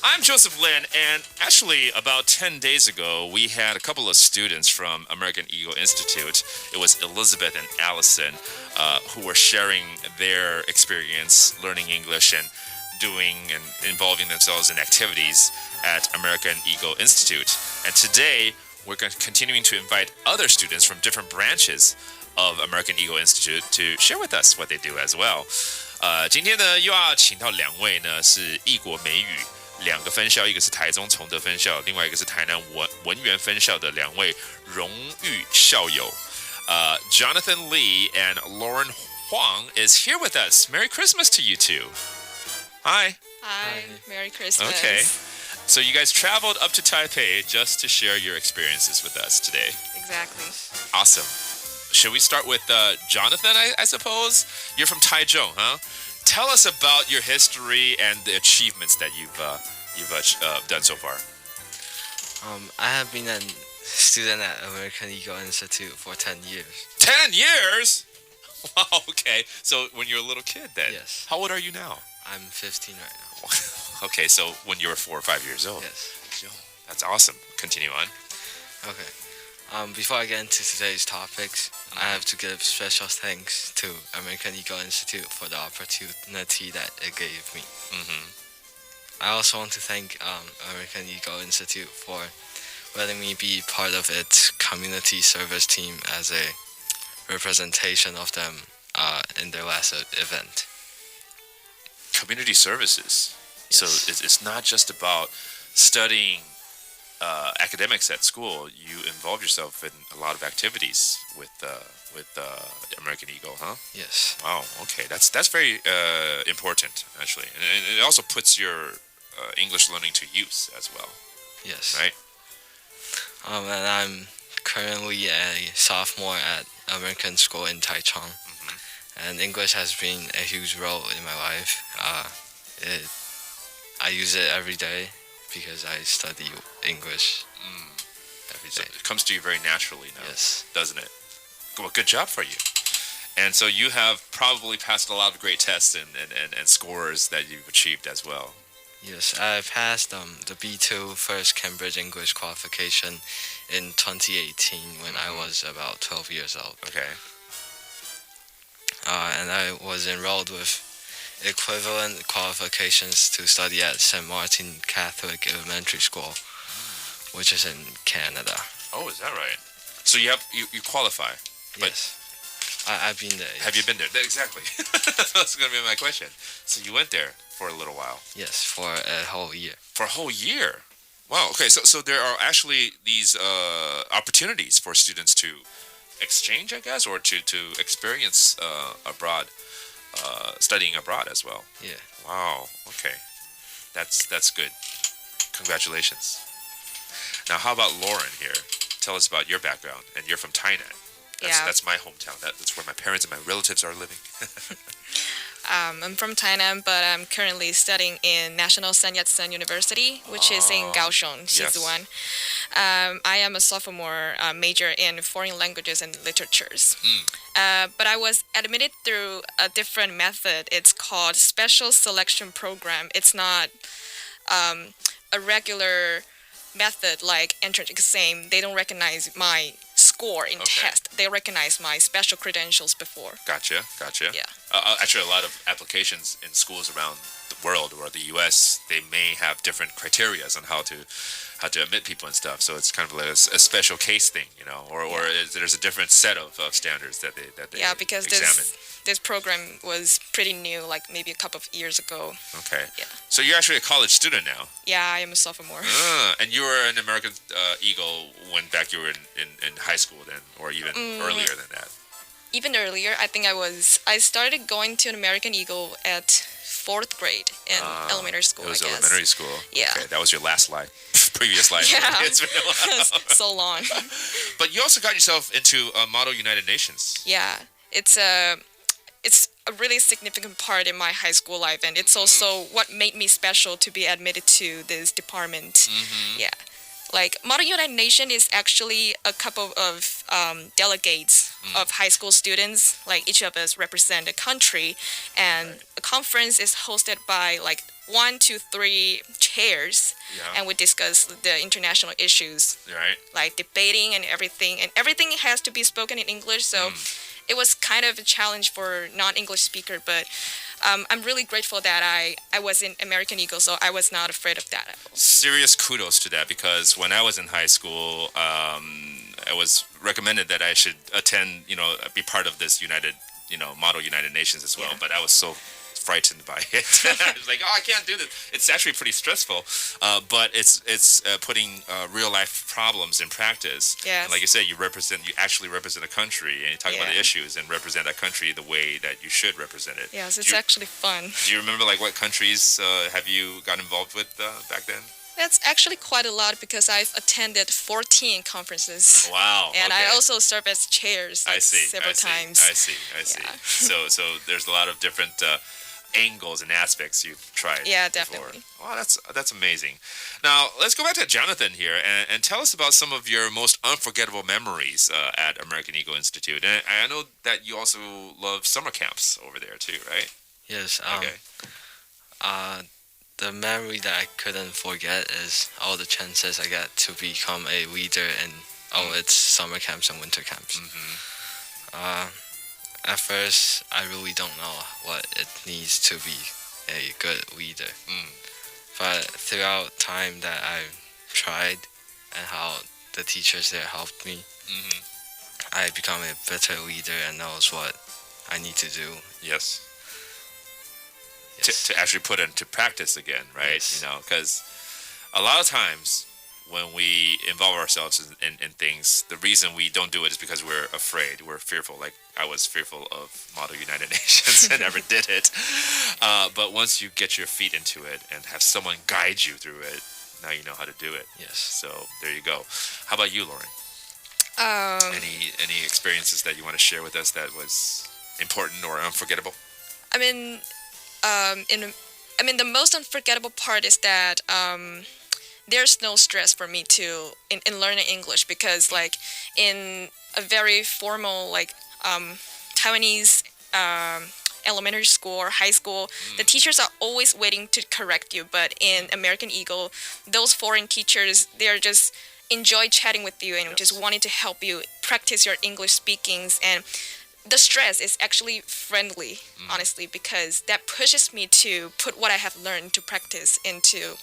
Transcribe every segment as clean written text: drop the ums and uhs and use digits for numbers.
I'm Joseph Lin, and actually, about 10 days ago, we had a couple of students from American Eagle Institute. It was Elizabeth and Allison who were sharing their experience learning English and doing and involving themselves in activities at American Eagle Institute. And today, we're continuing to invite other students from different branches of American Eagle Institute to share with us what they do as well. 今天呢，又要请到两位呢，是弋果美语两个分校，一个是台中崇德分校，另外一个是台南文园分校的两位荣誉校友。Johnathan Lee and Lauren Huang is here with us. Merry Christmas to you two. Hi. Hi. Merry Christmas. Okay. So you guys traveled up to Taipei just to share your experiences with us today. Exactly. Awesome. Should we start with Johnathan, I suppose? You're from Taichung, huh? Tell us about your history and the achievements that you've done so far. I have been a student at American Eagle Institute for 10 years. 10 years? Wow, okay. So when you were a little kid then? Yes. How old are you now? I'm 15 right now. Okay, so when you were 4 or 5 years old. Yes. That's awesome. Continue on. Okay. Before I get into today's topics, I have to give special thanks to American Eagle Institute for the opportunity that it gave me. Mm-hmm. I also want to thank American Eagle Institute for letting me be part of its community service team as a representation of them in their last event. Community services. Yes. So it's not just about studying academics at school. You involve yourself in a lot of activities with American Eagle, huh? Yes. Wow. Okay, that's very important actually, and it also puts your English learning to use as well. Yes. Right. And I'm currently a sophomore at American School in Taichung, and English has been a huge role in my life. I use it every day because I study English every day. So it comes to you very naturally now, Yes. doesn't it? Well, good job for you. And so you have probably passed a lot of great tests and scores that you've achieved as well. Yes, I passed the B2 first Cambridge English qualification in 2018 when I was about 12 years old. Okay. And I was enrolled with equivalent qualifications to study at St. Martin Catholic Elementary School, which is in Canada. Oh, is that right? So you qualify. But Yes. I've been there. Yes. have you been there? Exactly. That's going to be my question. So you went there for a little while. Yes, for a whole year. For a whole year. Wow. Okay. So there are actually these opportunities for students to exchange, I guess, or to experience abroad, studying abroad as well. Yeah. Wow. Okay. That's good. Congratulations. Now, how about Lauren here? Tell us about your background, and you're from Tainan. That's my hometown. That's where my parents and my relatives are living. I'm from Tainan, but I'm currently studying in National Sun Yat-sen University, which is in Kaohsiung, Sizuan. I am a sophomore, major in foreign languages and literatures. But I was admitted through a different method. It's called Special Selection Program. It's not a regular method like entrance exam. They don't recognize my score in test. They recognize my special credentials before. Gotcha. Yeah. Actually, a lot of applications in schools around the world or the U.S. they may have different criteria on how to admit people and stuff. So it's kind of like a special case thing, or there's a different set of standards that they because examine. this program was pretty new, like maybe a couple of years ago. Okay. Yeah. So you're actually a college student now. Yeah, I am a sophomore. And you were an American Eagle when back you were in high school then, or even earlier than that. Even earlier, I think I started going to an American Eagle at 4th grade in elementary school, It was I guess. elementary school. Yeah. Okay, that was your last life, previous life. Yeah. It's been a while. So long. But you also got yourself into Model United Nations. Yeah, it's a really significant part in my high school life, and it's also what made me special to be admitted to this department. Yeah. Like, Model United Nation is actually a couple of delegates of high school students. Like, each of us represent a country, and a conference is hosted by, like, 1 to 3 chairs, and we discuss the international issues, like debating and everything has to be spoken in English. So it was kind of a challenge for non-English speaker, but I'm really grateful that I was in American Eagle, so I was not afraid of that at all. Serious kudos to that, because when I was in high school, I was recommended that I should attend, be part of this Model United Nations as well, but I was so frightened by it. I was like, I can't do this. It's actually pretty stressful, but it's putting real life problems in practice. Yes. And like you said, you actually represent a country, and you talk about the issues and represent that country the way that you should represent it. Yes, it's actually fun. Do you remember what countries have you got involved with back then? That's actually quite a lot, because I've attended 14 conferences. Wow. And I also serve as chairs several times. I see. Yeah. So there's a lot of different angles and aspects you've tried. Yeah, before. definitely. Wow, that's amazing. Now let's go back to Johnathan here and tell us about some of your most unforgettable memories at American Eagle Institute. And I know that you also love summer camps over there too, right? Yes. Okay. The memory that I couldn't forget is all the chances I got to become a leader in all its summer camps and winter camps. At first, I really don't know what it needs to be a good leader. But throughout time that I've tried and how the teachers there helped me, I become a better leader and knows what I need to do. Yes. To actually put into practice again, right? Yes. Because a lot of times when we involve ourselves in things, the reason we don't do it is because we're afraid, we're fearful. Like I was fearful of Model United Nations and never did it. But once you get your feet into it and have someone guide you through it, now you know how to do it. Yes. So there you go. How about you, Lauren? Any experiences that you want to share with us that was important or unforgettable? The most unforgettable part is that there's no stress for me in learning English, because in a very formal Taiwanese elementary school or high school, the teachers are always waiting to correct you. But in American Eagle, those foreign teachers, they're just enjoy chatting with you and just wanting to help you practice your English speakings. And the stress is actually friendly, honestly, because that pushes me to put what I have learned to practice into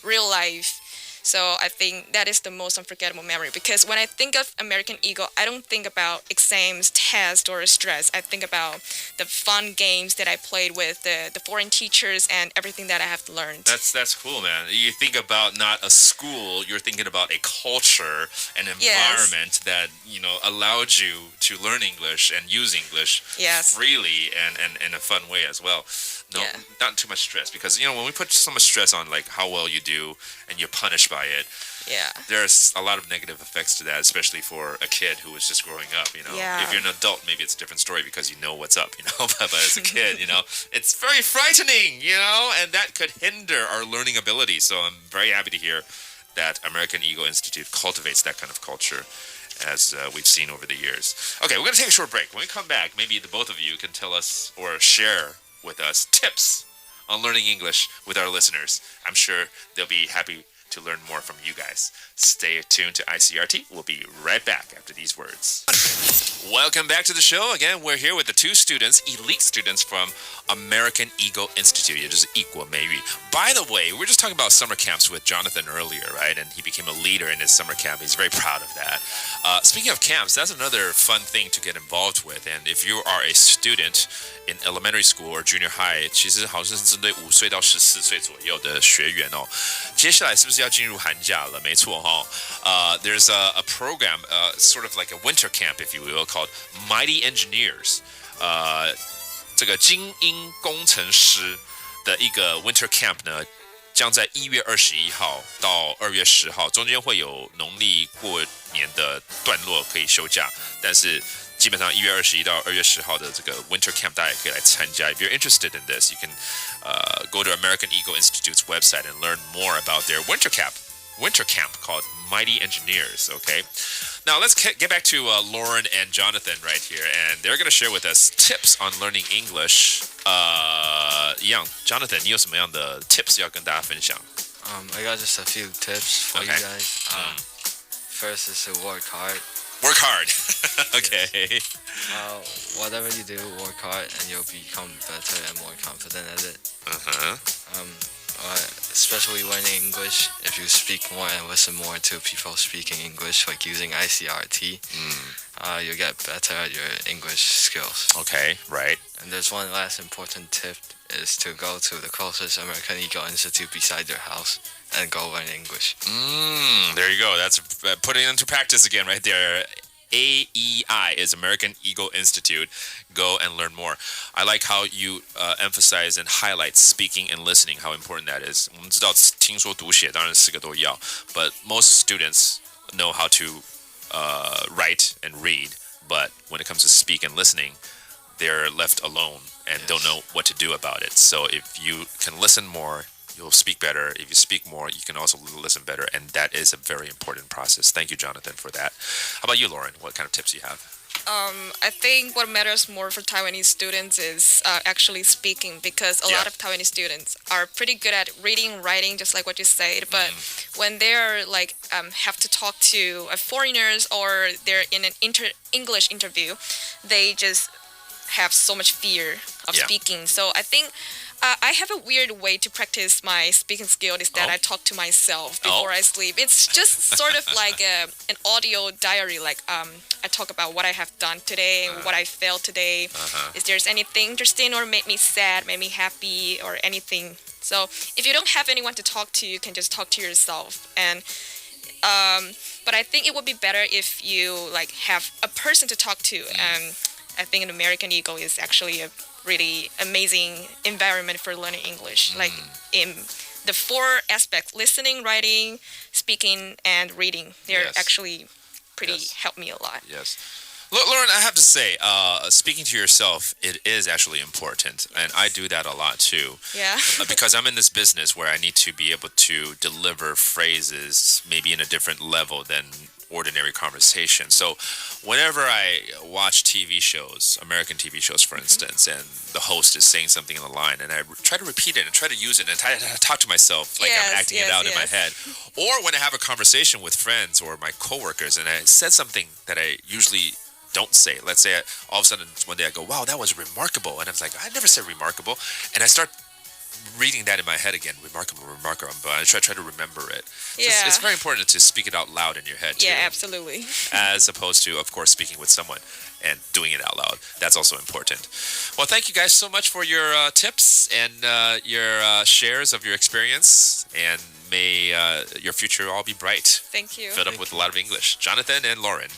real life. So I think that is the most unforgettable memory, because when I think of American Eagle, I don't think about exams, tests, or stress. I think about the fun games that I played with the foreign teachers and everything that I have learned. That's cool, man. You think about not a school, you're thinking about a culture, an environment that allowed you to learn English and use English freely and in a fun way as well. Not too much stress, because when we put so much stress on how well you do and you're punished by it, there's a lot of negative effects to that, especially for a kid who is just growing up. If you're an adult, maybe it's a different story because you know what's up. But as a kid, it's very frightening. And that could hinder our learning ability. So I'm very happy to hear that American Eagle Institute cultivates that kind of culture, as we've seen over the years. Okay, we're going to take a short break. When we come back, maybe the both of you can tell us or share with us tips on learning English with our listeners. I'm sure they'll be happy to learn more from you guys. Stay tuned to ICRT. We'll be right back after these words. Welcome back to the show. Again, we're here with the two students, elite students from American Eagle Institute. 也就是 弋果美语. By the way, we were just talking about summer camps with Johnathan earlier, right? And he became a leader in his summer camp. He's very proud of that. Speaking of camps, that's another fun thing to get involved with. And if you are a student in elementary school or junior high, 其实好像是针对5岁到14岁左右的学员哦。接下来是不是要进入寒假了？没错哈。There's a program, sort of like a winter camp, if you will, called Mighty Engineers. 这个精英工程师的一个 winter camp 呢，将在1月21号到2月10号，中间会有农历过年的段落可以休假，但是基本上1月21到2月10号的这个 winter camp 大家也可以来参加。If you're interested in this, you can go to American Eagle Institute's website and learn more about their winter camp called Mighty Engineers. Okay. Now let's get back to Lauren and Jonathan right here, and they're going to share with us tips on learning English. 一样 Jonathan, 你有什么样的 tips 要跟大家分享？ I got just a few tips for Okay. you guys. First is to work hard. Work hard. Okay. Whatever you do, work hard, and you'll become better and more confident at it. Especially learning English, if you speak more and listen more to people speaking English, like using ICRT, you'll get better at your English skills. Okay, right. And there's one last important tip is to go to the closest American Eagle Institute beside your house and go learn English. There you go. That's putting it into practice again right there. AEI is American Eagle Institute. Go and learn more. I like how you emphasize and highlight speaking and listening, how important that is. 我们知道听说读写当然4个都要, but most students know how to write and read, but when it comes to speak and listening, they're left alone and don't know what to do about it. So if you can listen more, you'll speak better. If you speak more, you can also listen better, and that is a very important process. Thank you, Jonathan, for that. How about you, Lauren? What kind of tips do you have? I think what matters more for Taiwanese students is actually speaking, because a lot of Taiwanese students are pretty good at reading, writing, just like what you said. But when they're like have to talk to foreigners or they're in an English interview, they just have so much fear of speaking. So I think I have a weird way to practice my speaking skill is that I talk to myself before I sleep. It's just sort of like an audio diary. Like I talk about what I have done today, what I felt today. If there's anything interesting or made me sad, made me happy, or anything. So if you don't have anyone to talk to, you can just talk to yourself. And but I think it would be better if you like have a person to talk to. And I think an American Eagle is actually a really amazing environment for learning English. Like in the 4 aspects: listening, writing, speaking, and reading. They're actually pretty help me a lot. Yes. Lauren, I have to say, speaking to yourself, it is actually important. And I do that a lot too. Yeah. Because I'm in this business where I need to be able to deliver phrases maybe in a different level than ordinary conversation. So whenever I watch TV shows, American TV shows, for instance, and the host is saying something in the line, and I try to repeat it and try to use it and try to talk to myself like I'm acting it out in my head. Or when I have a conversation with friends or my coworkers and I said something that I usually don't say. Let's say all of a sudden one day I go, wow, that was remarkable. And I was like, I never said remarkable. And I start reading that in my head again, remarkable, but I try to remember it. So it's very important to speak it out loud in your head too. Yeah, absolutely. As opposed to, of course, speaking with someone and doing it out loud. That's also important. Well, thank you guys so much for your tips and your shares of your experience, and may your future all be bright. Thank you. Filled up with a lot of English. Jonathan and Lauren.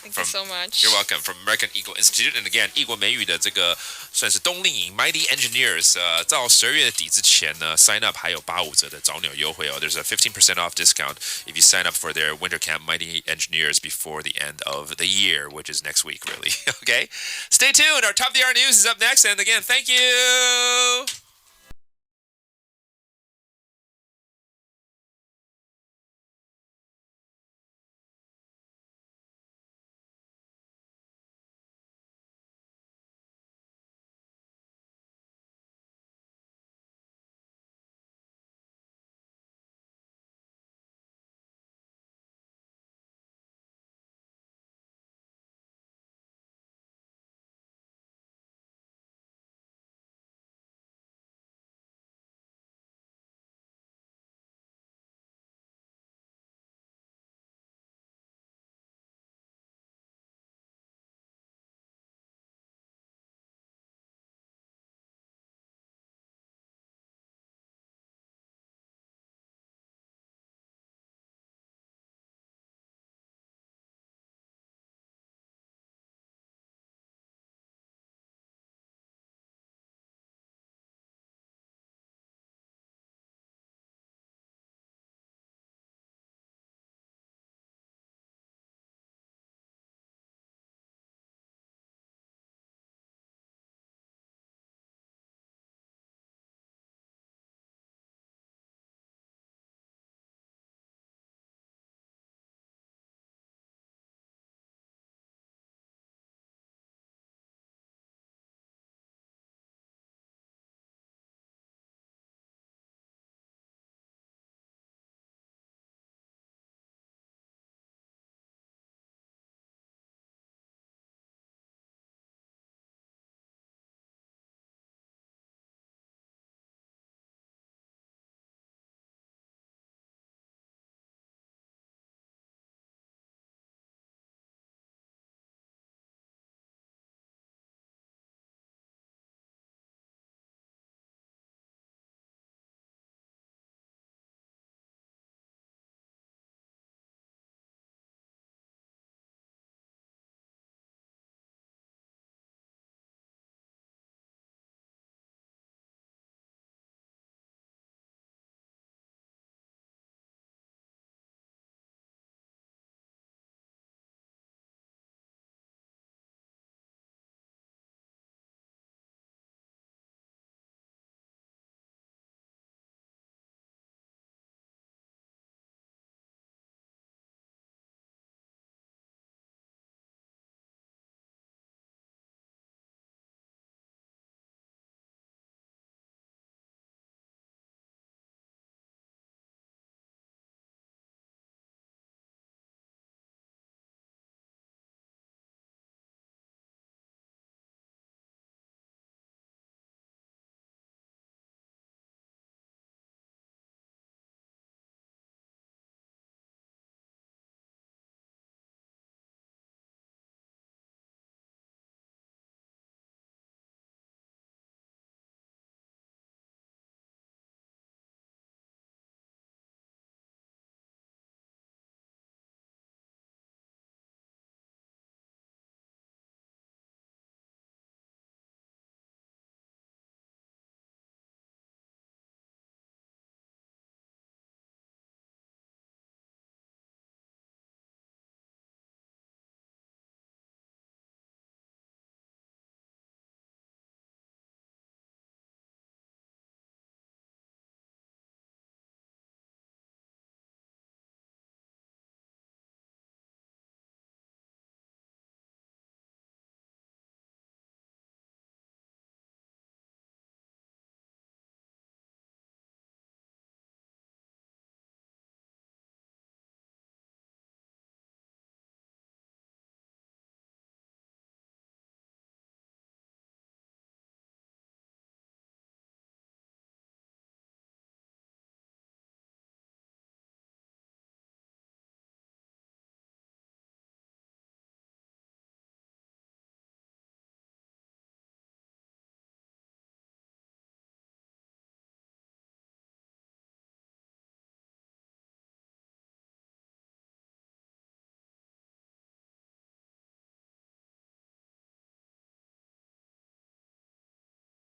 Thank you so much. You're welcome. From American Eagle Institute. And again, 弋果美语的这个算是冬令营 Mighty Engineers 到12月底之前呢 sign up 还有85折的早鸟优惠哦 There's a 15% off discount if you sign up for their winter camp Mighty Engineers before the end of the year, which is next week, really. Okay? Stay tuned. Our top of the hour news is up next. And again, thank you.